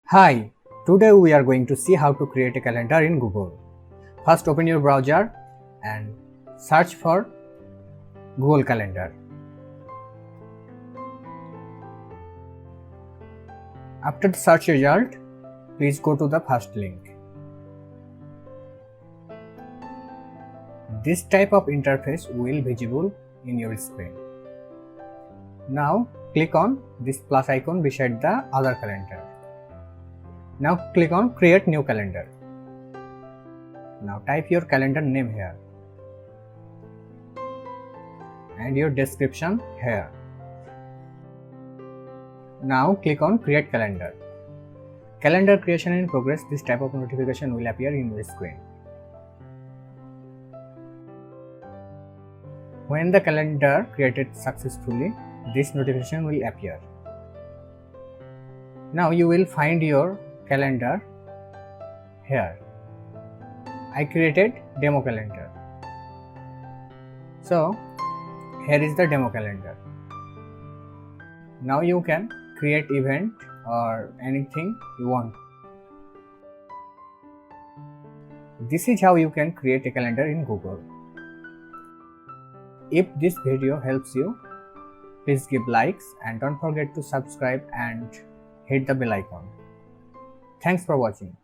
Hi, today we are going to see how to create a calendar in Google. First open your browser and search for Google Calendar. After the search result, please go to the first link. This type of interface will be visible in your screen. Now click on this plus icon beside the other calendar. Now click on create new calendar. Now type your calendar name here and your description here. Now click on create calendar. Calendar creation in progress. This type of notification will appear in your screen. When the calendar created successfully, this notification will appear. Now you will find your calendar here. I created demo calendar. So here is the demo calendar. Now you can create event or anything you want. This is how you can create a calendar in Google. If this video helps you, please give likes and don't forget to subscribe and hit the bell icon. Thanks for watching.